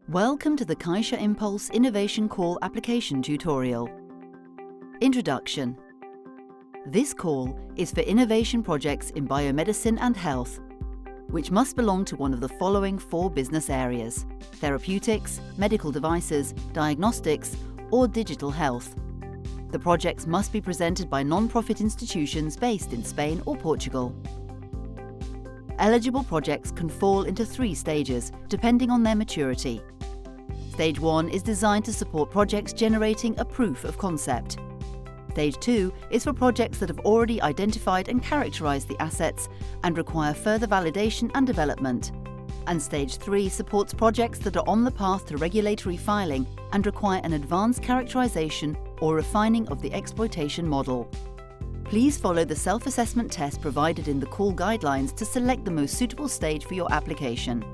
Welcome to the CaixaImpulse Innovation Call application tutorial. Introduction. This call is for innovation projects in biomedicine and health, which must belong to one of the following 4 business areas: therapeutics, medical devices, diagnostics, or digital health. The projects must be presented by non-profit institutions based in Spain or Portugal. Eligible projects can fall into 3 stages, depending on their maturity. Stage 1 is designed to support projects generating a proof of concept. Stage 2 is for projects that have already identified and characterized the assets and require further validation and development. And Stage 3 supports projects that are on the path to regulatory filing and require an advanced characterization or refining of the exploitation model. Please follow the self-assessment test provided in the call guidelines to select the most suitable stage for your application.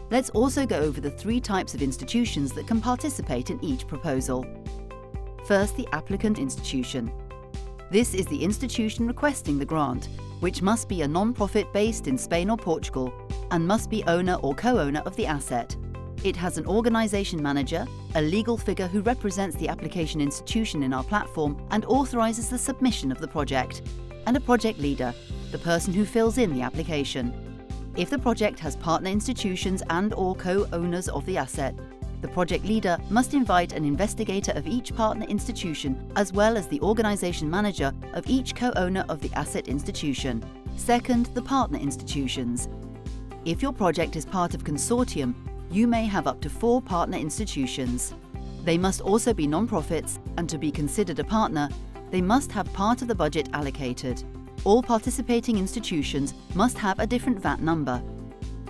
Let's also go over the 3 types of institutions that can participate in each proposal. First, the applicant institution. This is the institution requesting the grant, which must be a non-profit based in Spain or Portugal and must be owner or co-owner of the asset. It has an organization manager, a legal figure who represents the application institution in our platform and authorizes the submission of the project, and a project leader, the person who fills in the application. If the project has partner institutions and/or co-owners of the asset, the project leader must invite an investigator of each partner institution as well as the organization manager of each co-owner of the asset institution. Second, the partner institutions. If your project is part of consortium, you may have up to 4 partner institutions. They must also be non-profits, and to be considered a partner, they must have part of the budget allocated. All participating institutions must have a different VAT number.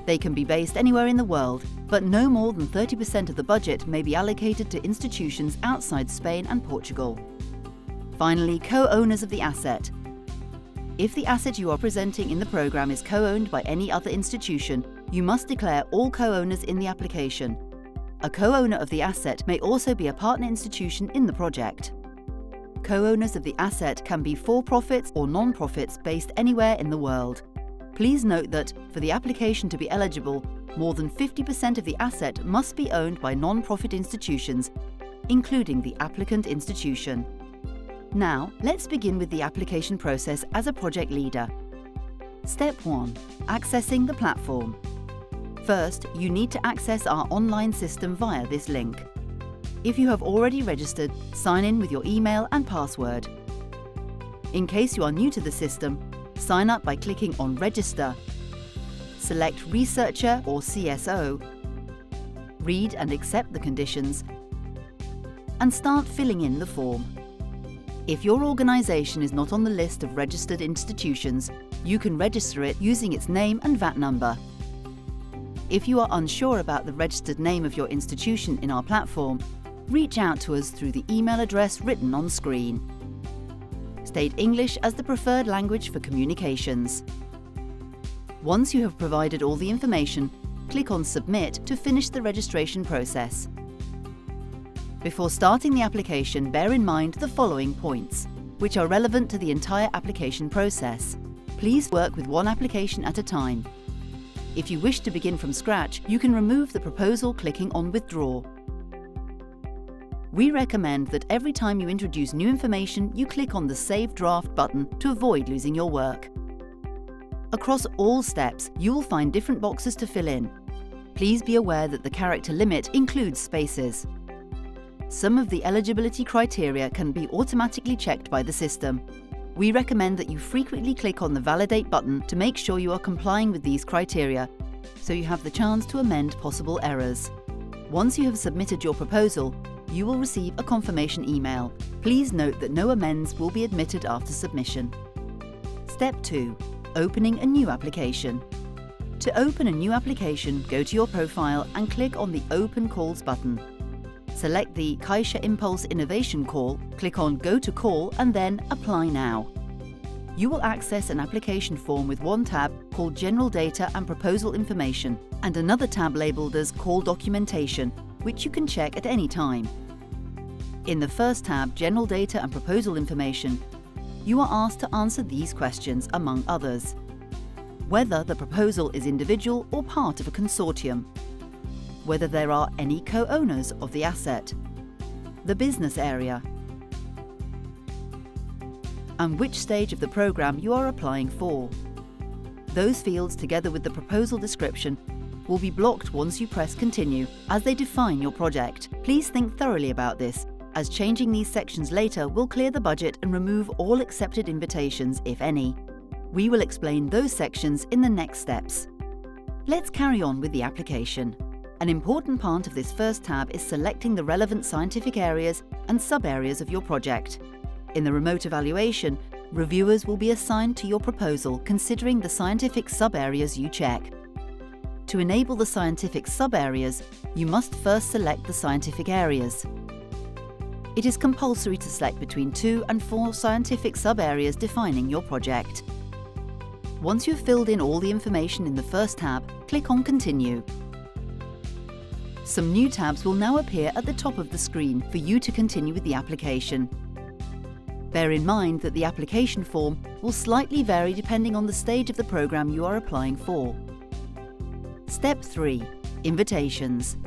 They can be based anywhere in the world, but no more than 30% of the budget may be allocated to institutions outside Spain and Portugal. Finally, co-owners of the asset. If the asset you are presenting in the program is co-owned by any other institution, you must declare all co-owners in the application. A co-owner of the asset may also be a partner institution in the project. Co-owners of the asset can be for-profits or non-profits based anywhere in the world. Please note that, for the application to be eligible, more than 50% of the asset must be owned by non-profit institutions, including the applicant institution. Now, let's begin with the application process as a project leader. Step 1. Accessing the platform. First, you need to access our online system via this link. If you have already registered, sign in with your email and password. In case you are new to the system, sign up by clicking on Register. Select Researcher or CSO. Read and accept the conditions, and start filling in the form. If your organization is not on the list of registered institutions, you can register it using its name and VAT number. If you are unsure about the registered name of your institution in our platform, reach out to us through the email address written on screen. State English as the preferred language for communications. Once you have provided all the information, click on Submit to finish the registration process. Before starting the application, bear in mind the following points, which are relevant to the entire application process. Please work with one application at a time. If you wish to begin from scratch, you can remove the proposal clicking on Withdraw. We recommend that every time you introduce new information, you click on the Save Draft button to avoid losing your work. Across all steps, you will find different boxes to fill in. Please be aware that the character limit includes spaces. Some of the eligibility criteria can be automatically checked by the system. We recommend that you frequently click on the Validate button to make sure you are complying with these criteria, so you have the chance to amend possible errors. Once you have submitted your proposal, you will receive a confirmation email. Please note that no amends will be admitted after submission. Step 2. Opening a new application. To open a new application, go to your profile and click on the Open Calls button. Select the CaixaImpulse Innovation Call, click on Go to Call and then Apply Now. You will access an application form with one tab called General Data and Proposal Information and another tab labelled as Call Documentation, which you can check at any time. In the first tab, General Data and Proposal Information, you are asked to answer these questions, among others. Whether the proposal is individual or part of a consortium. whether there are any co-owners of the asset, the business area, and which stage of the program you are applying for. Those fields, together with the proposal description, will be blocked once you press Continue, as they define your project. Please think thoroughly about this, as changing these sections later will clear the budget and remove all accepted invitations, if any. We will explain those sections in the next steps. Let's carry on with the application. An important part of this first tab is selecting the relevant scientific areas and sub-areas of your project. In the remote evaluation, reviewers will be assigned to your proposal considering the scientific sub-areas you check. To enable the scientific sub-areas, you must first select the scientific areas. It is compulsory to select between 2 and 4 scientific sub-areas defining your project. Once you've filled in all the information in the first tab, click on Continue. Some new tabs will now appear at the top of the screen for you to continue with the application. Bear in mind that the application form will slightly vary depending on the stage of the program you are applying for. Step 3. Invitations.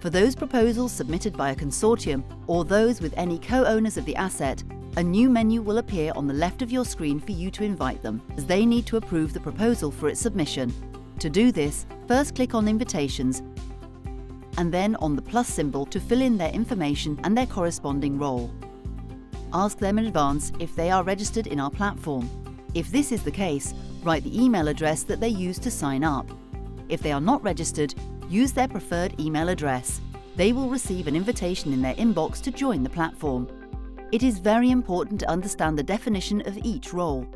For those proposals submitted by a consortium or those with any co-owners of the asset, a new menu will appear on the left of your screen for you to invite them, as they need to approve the proposal for its submission. To do this, first click on Invitations and then on the plus symbol to fill in their information and their corresponding role. Ask them in advance if they are registered in our platform. If this is the case, write the email address that they used to sign up. If they are not registered, use their preferred email address. They will receive an invitation in their inbox to join the platform. It is very important to understand the definition of each role.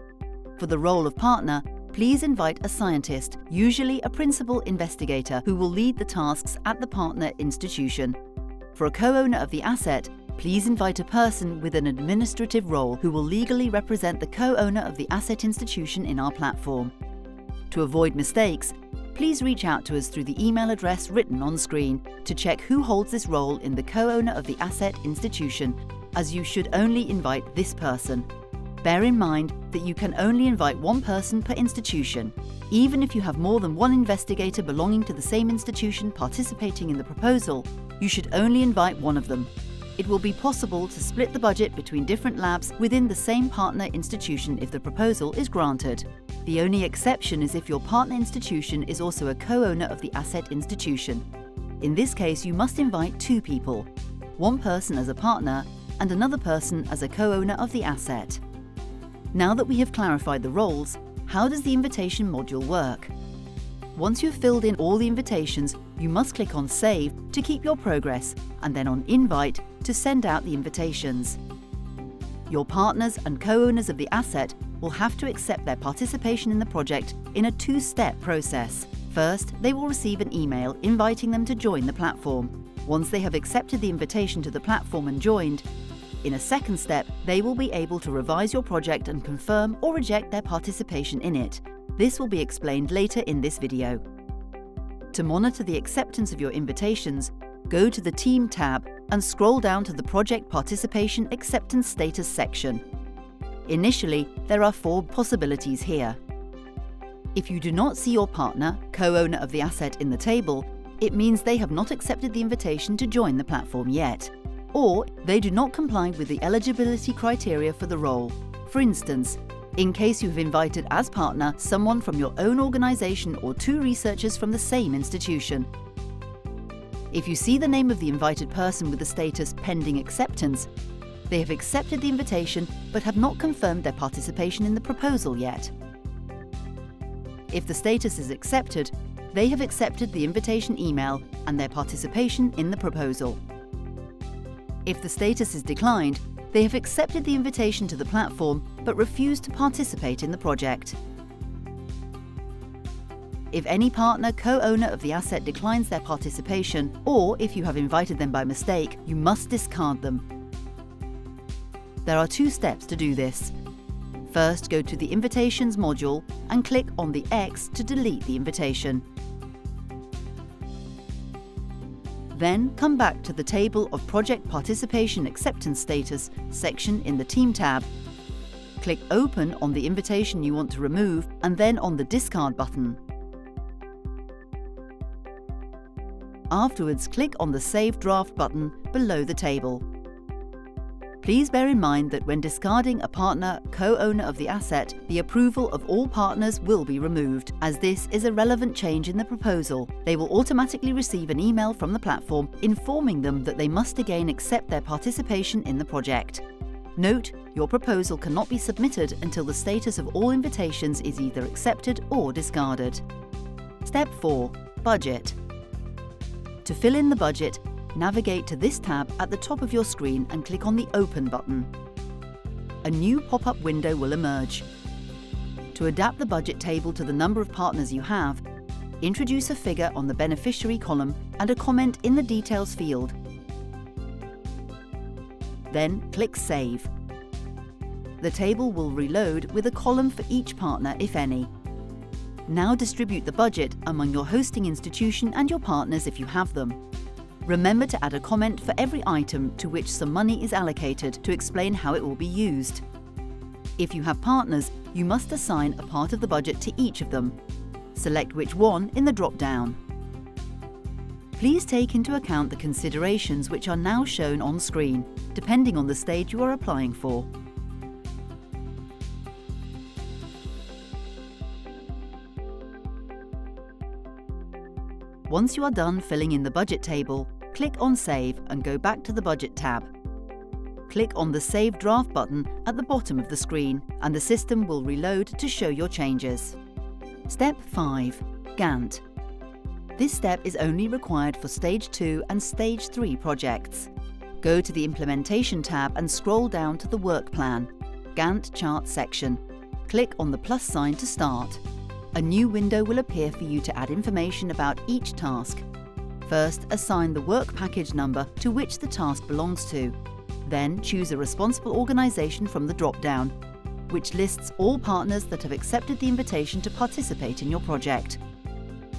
For the role of partner, please invite a scientist, usually a principal investigator, who will lead the tasks at the partner institution. For a co-owner of the asset, please invite a person with an administrative role who will legally represent the co-owner of the asset institution in our platform. To avoid mistakes, please reach out to us through the email address written on screen to check who holds this role in the co-owner of the asset institution, as you should only invite this person. Bear in mind that you can only invite one person per institution. Even if you have more than one investigator belonging to the same institution participating in the proposal, you should only invite one of them. It will be possible to split the budget between different labs within the same partner institution if the proposal is granted. The only exception is if your partner institution is also a co-owner of the asset institution. In this case, you must invite 2 people, one person as a partner and another person as a co-owner of the asset. Now that we have clarified the roles, how does the invitation module work? Once you've filled in all the invitations, you must click on Save to keep your progress and then on Invite to send out the invitations. Your partners and co-owners of the asset will have to accept their participation in the project in a 2-step process. First, they will receive an email inviting them to join the platform. Once they have accepted the invitation to the platform and joined, in a second step, they will be able to revise your project and confirm or reject their participation in it. This will be explained later in this video. To monitor the acceptance of your invitations, go to the Team tab and scroll down to the Project Participation Acceptance Status section. Initially, there are 4 possibilities here. If you do not see your partner, co-owner of the asset in the table, it means they have not accepted the invitation to join the platform yet, or they do not comply with the eligibility criteria for the role. For instance, in case you have invited as partner someone from your own organisation or 2 researchers from the same institution. If you see the name of the invited person with the status pending acceptance, they have accepted the invitation but have not confirmed their participation in the proposal yet. If the status is accepted, they have accepted the invitation email and their participation in the proposal. If the status is declined, they have accepted the invitation to the platform but refused to participate in the project. If any partner, co-owner of the asset declines their participation, or if you have invited them by mistake, you must discard them. There are 2 steps to do this. First, go to the Invitations module and click on the X to delete the invitation. Then come back to the Table of Project Participation Acceptance Status section in the Team tab. Click Open on the invitation you want to remove and then on the Discard button. Afterwards, click on the Save Draft button below the table. Please bear in mind that when discarding a partner, co-owner of the asset, the approval of all partners will be removed. As this is a relevant change in the proposal, they will automatically receive an email from the platform informing them that they must again accept their participation in the project. Note, your proposal cannot be submitted until the status of all invitations is either accepted or discarded. Step 4. Budget. To fill in the budget, navigate to this tab at the top of your screen and click on the Open button. A new pop-up window will emerge. To adapt the budget table to the number of partners you have, introduce a figure on the beneficiary column and a comment in the Details field. Then click Save. The table will reload with a column for each partner, if any. Now distribute the budget among your hosting institution and your partners if you have them. Remember to add a comment for every item to which some money is allocated to explain how it will be used. If you have partners, you must assign a part of the budget to each of them. Select which one in the drop-down. Please take into account the considerations which are now shown on screen, depending on the stage you are applying for. Once you are done filling in the budget table, click on Save and go back to the Budget tab. Click on the Save Draft button at the bottom of the screen and the system will reload to show your changes. Step 5. Gantt. This step is only required for Stage 2 and Stage 3 projects. Go to the Implementation tab and scroll down to the Work Plan, Gantt Chart section. Click on the plus sign to start. A new window will appear for you to add information about each task. First, assign the work package number to which the task belongs to. Then choose a responsible organisation from the drop-down, which lists all partners that have accepted the invitation to participate in your project.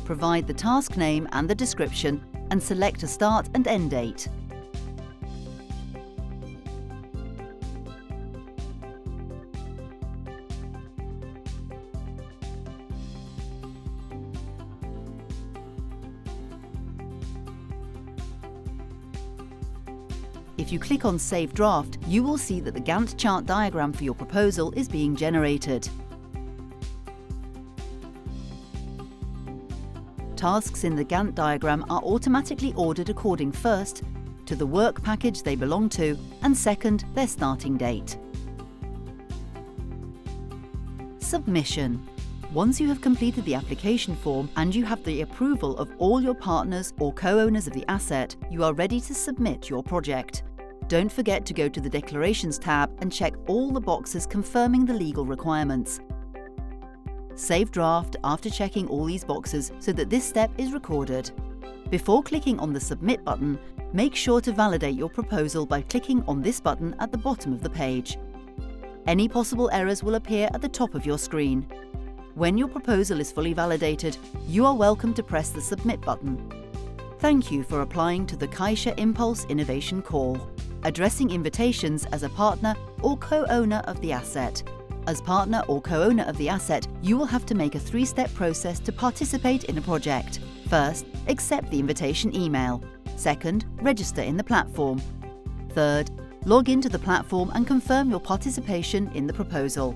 Provide the task name and the description, and select a start and end date. If you click on Save Draft, you will see that the Gantt chart diagram for your proposal is being generated. Tasks in the Gantt diagram are automatically ordered according first to the work package they belong to and second, their starting date. Submission. Once you have completed the application form and you have the approval of all your partners or co-owners of the asset, you are ready to submit your project. Don't forget to go to the Declarations tab and check all the boxes confirming the legal requirements. Save draft after checking all these boxes so that this step is recorded. Before clicking on the Submit button, make sure to validate your proposal by clicking on this button at the bottom of the page. Any possible errors will appear at the top of your screen. When your proposal is fully validated, you are welcome to press the Submit button. Thank you for applying to the CaixaImpulse Innovation Call, addressing invitations as a partner or co-owner of the asset. As partner or co-owner of the asset, you will have to make a 3-step process to participate in a project. First, accept the invitation email. Second, register in the platform. Third, log into the platform and confirm your participation in the proposal.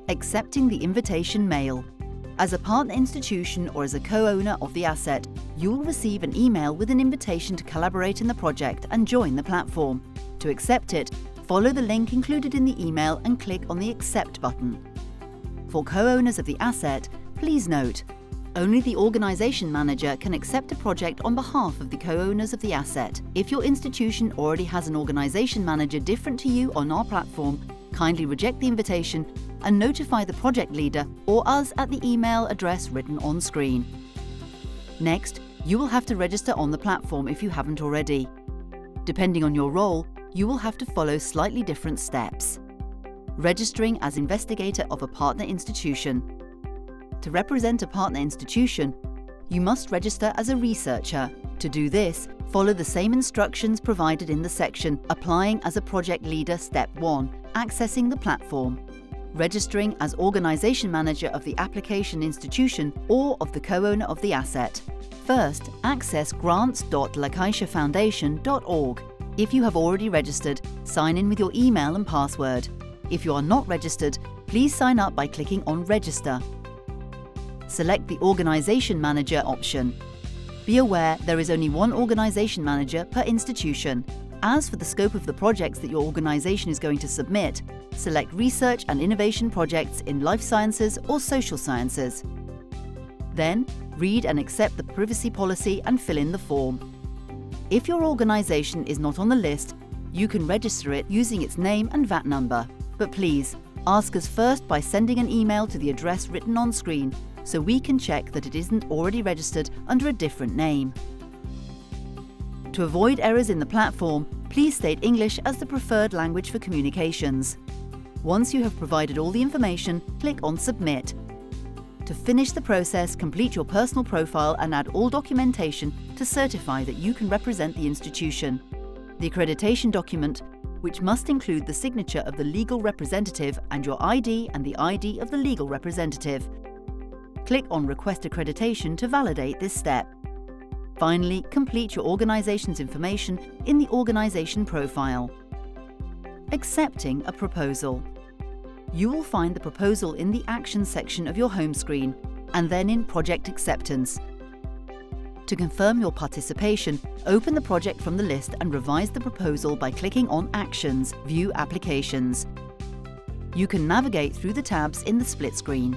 Accepting the invitation mail. As a partner institution or as a co-owner of the asset, you will receive an email with an invitation to collaborate in the project and join the platform. To accept it, follow the link included in the email and click on the Accept button. For co-owners of the asset, please note, only the organisation manager can accept a project on behalf of the co-owners of the asset. If your institution already has an organisation manager different to you on our platform, kindly reject the invitation and notify the project leader or us at the email address written on screen. Next, you will have to register on the platform if you haven't already. Depending on your role, you will have to follow slightly different steps. Registering as investigator of a partner institution. To represent a partner institution, you must register as a researcher. To do this, follow the same instructions provided in the section Applying as a Project Leader Step 1, accessing the platform. Registering as organisation manager of the application institution or of the co-owner of the asset. First, access grants.lacaixafoundation.org. If you have already registered, sign in with your email and password. If you are not registered, please sign up by clicking on Register. Select the Organisation Manager option. Be aware there is only one Organisation Manager per institution. As for the scope of the projects that your organisation is going to submit, select Research and Innovation Projects in Life Sciences or Social Sciences. Then, read and accept the privacy policy and fill in the form. If your organisation is not on the list, you can register it using its name and VAT number. But please, ask us first by sending an email to the address written on screen so we can check that it isn't already registered under a different name. To avoid errors in the platform, please state English as the preferred language for communications. Once you have provided all the information, click on Submit. To finish the process, complete your personal profile and add all documentation to certify that you can represent the institution. The accreditation document, which must include the signature of the legal representative and your ID and the ID of the legal representative. Click on Request Accreditation to validate this step. Finally, complete your organisation's information in the organisation profile. Accepting a proposal. You will find the proposal in the Actions section of your home screen and then in Project Acceptance. To confirm your participation, open the project from the list and revise the proposal by clicking on Actions, View Applications. You can navigate through the tabs in the split screen.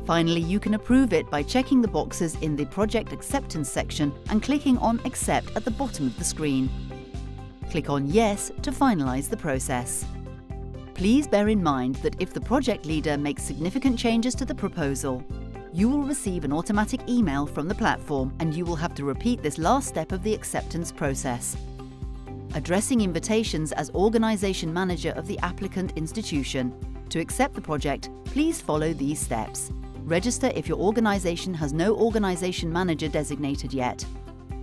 Finally, you can approve it by checking the boxes in the Project Acceptance section and clicking on Accept at the bottom of the screen. Click on Yes to finalise the process. Please bear in mind that if the project leader makes significant changes to the proposal, you will receive an automatic email from the platform and you will have to repeat this last step of the acceptance process. Addressing invitations as Organisation Manager of the applicant institution. To accept the project, please follow these steps. Register if your organisation has no Organisation Manager designated yet.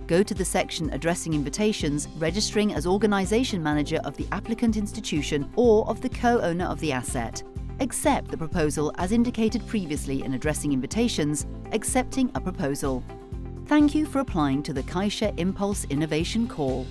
Go to the section addressing invitations, registering as Organisation Manager of the applicant institution or of the co-owner of the asset. Accept the proposal as indicated previously in addressing invitations, accepting a proposal. Thank you for applying to the CaixaImpulse Innovation Call.